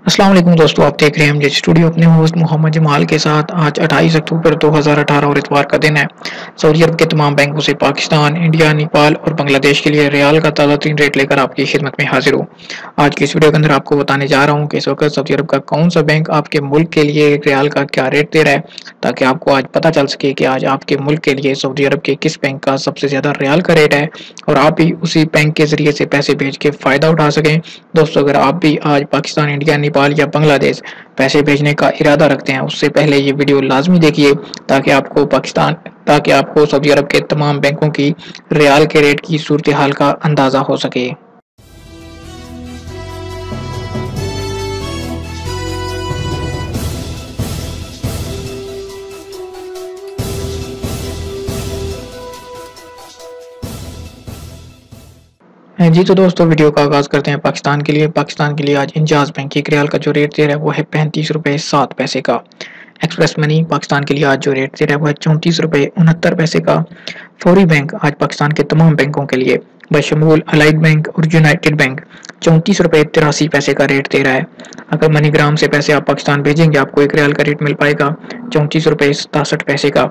अस्सलाम वालेकुम दोस्तों, आप देख रहे हैं एमजे स्टूडियो अपने होस्ट मोहम्मद जमाल के साथ। आज 28 अक्टूबर 2018 और इतवार का दिन है। सऊदी अरब के तमाम बैंकों से पाकिस्तान, इंडिया, नेपाल और बांग्लादेश के लिए रियाल का ताज़ा तरीन रेट लेकर आपकी खिदमत में हाजिर हूँ। आज की इस वीडियो के अंदर आपको बताने जा रहा हूँ कि इस वक्त सऊदी अरब का कौन सा बैंक आपके मुल्क के लिए एक रियाल का क्या रेट दे रहा है, ताकि आपको आज पता चल सके कि आज आपके मुल्क के लिए सऊदी अरब के किस बैंक का सबसे ज़्यादा रियाल का रेट है और आप भी उसी बैंक के ज़रिए से पैसे भेज के फ़ायदा उठा सकें। दोस्तों, अगर आप भी आज पाकिस्तान, इंडिया, नेपाल या बांग्लादेश पैसे भेजने का इरादा रखते हैं, उससे पहले ये वीडियो लाजमी देखिए ताकि आपको सऊदी अरब के तमाम बैंकों की रियाल के रेट की सूरत हाल का अंदाज़ा हो सके। जी तो दोस्तों, वीडियो का आगाज़ करते हैं पाकिस्तान के लिए। पाकिस्तान के लिए आज इंजाज बैंक एक रियाल का जो रेट दे रहा है वो है 35 रुपये 7 पैसे का। एक्सप्रेस मनी पाकिस्तान के लिए आज जो रेट दे रहा है वो है 34 रुपये 69 पैसे का। फौरी बैंक आज पाकिस्तान के तमाम बैंकों के लिए बशमूल अलाइड बैंक और यूनाइटेड बैंक 34 रुपये 83 पैसे का रेट दे रहा है। अगर मनीग्राम से पैसे आप पाकिस्तान भेजेंगे, आपको एक रियाल का रेट मिल पाएगा 34 रुपये 67 पैसे का।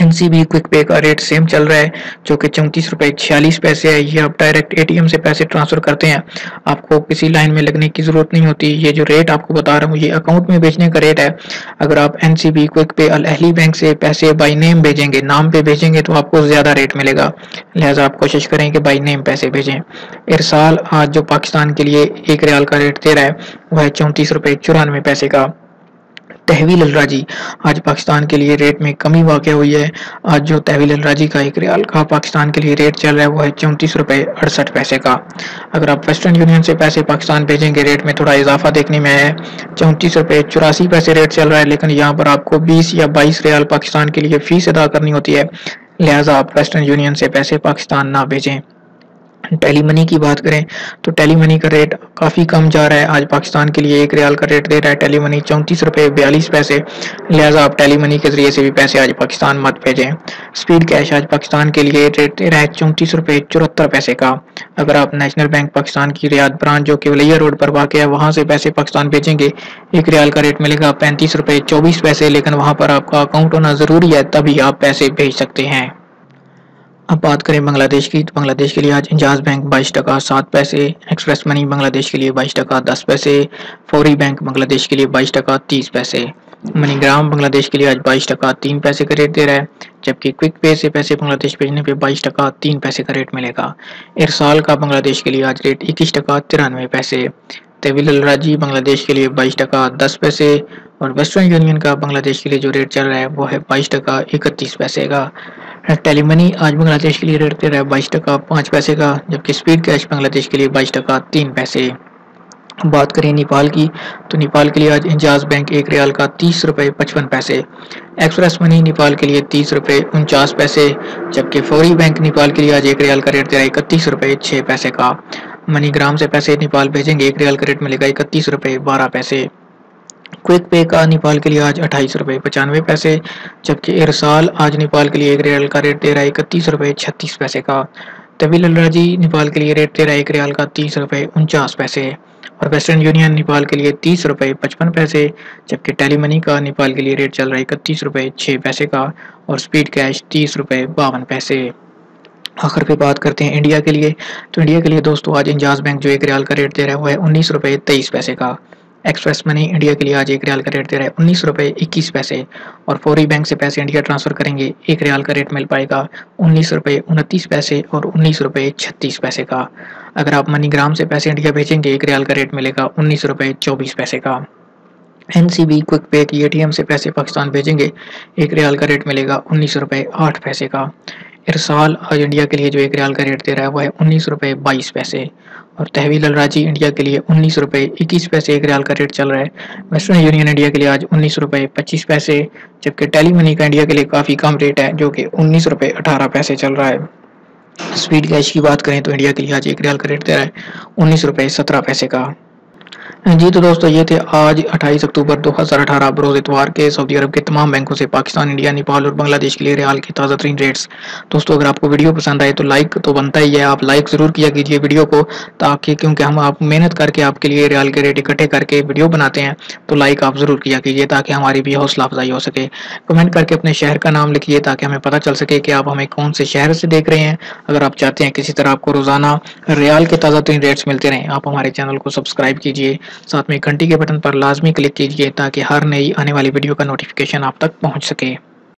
एनसीबी क्विक पे का रेट सेम चल रहा है, जो कि 34 रुपये 46 पैसे है। ये आप डायरेक्ट एटीएम से पैसे ट्रांसफर करते हैं, आपको किसी लाइन में लगने की जरूरत नहीं होती। ये जो रेट आपको बता रहा हूँ ये अकाउंट में भेजने का रेट है। अगर आप एनसीबी क्विक पे अल अहली बैंक से पैसे बाई नेम भेजेंगे, नाम पे भेजेंगे, तो आपको ज्यादा रेट मिलेगा। लिहाजा आप कोशिश करें कि बाई नेम पैसे भेजें। इरसाल आज जो पाकिस्तान के लिए एक रियाल का रेट दे रहा है वह है 34 रुपये 94 पैसे का। तहवील अलराजी आज पाकिस्तान के लिए रेट में कमी वाक़ हुई है। आज जो तहवील अलराजी का एक रियाल का पाकिस्तान के लिए रेट चल रहा है वो है 34 रुपये 68 पैसे का। अगर आप वेस्टर्न यूनियन से पैसे पाकिस्तान भेजेंगे, रेट में थोड़ा इजाफा देखने में आया है। 34 रुपये 84 पैसे रेट चल रहा है, लेकिन यहाँ पर आपको 20 या 22 रियाल पाकिस्तान के लिए फीस अदा करनी होती है। लिहाजा आप वेस्टर्न यूनियन से पैसे पाकिस्तान ना भेजें। टेली मनी की बात करें तो टेली मनी का रेट काफ़ी कम जा रहा है। आज पाकिस्तान के लिए एक रियाल का रेट दे रहा है टेली मनी 34 रुपये 42 पैसे। लिहाजा आप टेली मनी के जरिए से भी पैसे आज पाकिस्तान मत भेजें। स्पीड कैश आज पाकिस्तान के लिए रेट दे रहा है 34 रुपये 74 पैसे का। अगर आप नेशनल बैंक पाकिस्तान की रियाद ब्रांच जो कि वलिया रोड पर वाक़ है वहाँ से पैसे पाकिस्तान भेजेंगे, एक रियाल का रेट मिलेगा 35 रुपये 24 पैसे, लेकिन वहाँ पर आपका अकाउंट होना ज़रूरी है, तभी आप पैसे भेज सकते हैं। अब बात करें बांग्लादेश की, तो बांग्लादेश के लिए आज इंजाज बैंक 22 टका 7 पैसे, एक्सप्रेस मनी बांग्लादेश के लिए 22 टका 10 पैसे, फौरी बैंक बांग्लादेश के लिए 22 टका 30 पैसे, मनीग्राम बांग्लादेश के लिए आज 22 टका 3 पैसे का रेट दे रहा है, जबकि क्विक पे से पैसे बांग्लादेश भेजने पे 22 टका 3 पैसे का रेट मिलेगा। इरसाल का बांग्लादेश के लिए आज रेट 21 टका 93 पैसे, तहवील अलराजी बांग्लादेश के लिए 22 टका 10 पैसे और वेस्टर्न यूनियन का बांग्लादेश के लिए जो रेट चल रहा है वो है 22 टका 31 पैसे का। टेली मनी आज बांग्लादेश के लिए रेट दे रहा है 22 टका 5 पैसे का, जबकि स्पीड कैश बांग्लादेश के लिए 22 टका 3 पैसे। बात करें नेपाल की, तो नेपाल के लिए आज इंजाज बैंक एक रियाल का 30 रुपये 55 पैसे, एक्सप्रेस मनी नेपाल के लिए 30 रुपये 49 पैसे, जबकि फौरी बैंक नेपाल के लिए आज एक रियाल का रेट दे रहा है 31 रुपये 6 पैसे का। मनीग्राम से पैसे नेपाल भेजेंगे, एक रियाल का रेट मिलेगा 31 रुपये 12 पैसे। क्विक पे का नेपाल के लिए आज 28 रुपये 95 पैसे, जबकि इरसाल आज नेपाल के लिए एक रियाल का रेट दे रहा है 31 रुपये 36 पैसे का। तहवील अलराजी नेपाल के लिए रेट दे रहा है एक रियाल का 30 रुपये 49 पैसे और वेस्टर्न यूनियन नेपाल के लिए 30 रुपये 55 पैसे, जबकि टेली मनी का नेपाल के लिए रेट चल रहा है 31 रुपये 6 पैसे का और स्पीड कैश 30 रुपये 52 पैसे। आखिर पे बात करते हैं इंडिया के लिए, तो इंडिया के लिए दोस्तों आज इंजाज बैंक जो एक रियाल का रेट दे रहा है वो है 19 रुपये 23 पैसे का। एक्सप्रेस मनी इंडिया के लिए आज एक रियाल का रेट दे रहा है 19 रुपये 21 पैसे और फौरी बैंक से पैसे इंडिया ट्रांसफर करेंगे, एक रियाल का रेट मिल पाएगा 19 रुपये 29 पैसे और 19 रुपये 36 पैसे का। अगर आप मनीग्राम से पैसे इंडिया भेजेंगे, एक रियाल का रेट मिलेगा 19 रुपये 24 पैसे का। एनसीबी क्विक पे की एटीएम से पैसे पाकिस्तान भेजेंगे, एक रियाल का रेट मिलेगा 19 रुपये 8 पैसे का। इरसाल आज इंडिया के लिए जो एक रियाल का रेट दे रहा है वो है 19 रुपये 22 पैसे और तहवील अलराजी इंडिया के लिए 19 रुपये 21 पैसे एक रियाल का रेट चल रहा है। वेस्टर्न यूनियन इंडिया के लिए आज 19 रुपये 25 पैसे, जबकि टेली मनी का इंडिया के लिए काफ़ी कम रेट है जो कि 19 रुपये 18 पैसे चल रहा है। स्पीड कैश की बात करें तो इंडिया के लिए आज एक रियाल का रेट दे रहा है 19 रुपये 17 पैसे का। जी तो दोस्तों ये थे आज 28 अक्टूबर 2018 बरोज इतवार के सऊदी अरब के तमाम बैंकों से पाकिस्तान, इंडिया, नेपाल और बांग्लादेश के लिए रियाल की ताज़ा तरीन रेट्स। दोस्तों अगर आपको वीडियो पसंद आए तो लाइक तो बनता ही है, आप लाइक ज़रूर किया कीजिए वीडियो को, ताकि क्योंकि हम आप मेहनत करके आपके लिए रियाल के रेट इकट्ठे करके वीडियो बनाते हैं, तो लाइक आप ज़रूर किया कीजिए ताकि हमारी भी हौसला अफजाई हो सके। कमेंट करके अपने शहर का नाम लिखिए ताकि हमें पता चल सके कि आप हमें कौन से शहर से देख रहे हैं। अगर आप चाहते हैं किसी तरह आपको रोज़ाना रियाल के ताज़ा तरीन रेट्स मिलते रहें, आप हमारे चैनल को सब्सक्राइब कीजिए, साथ में घंटी के बटन पर लाजमी क्लिक कीजिए ताकि हर नई आने वाली वीडियो का नोटिफिकेशन आप तक पहुंच सके।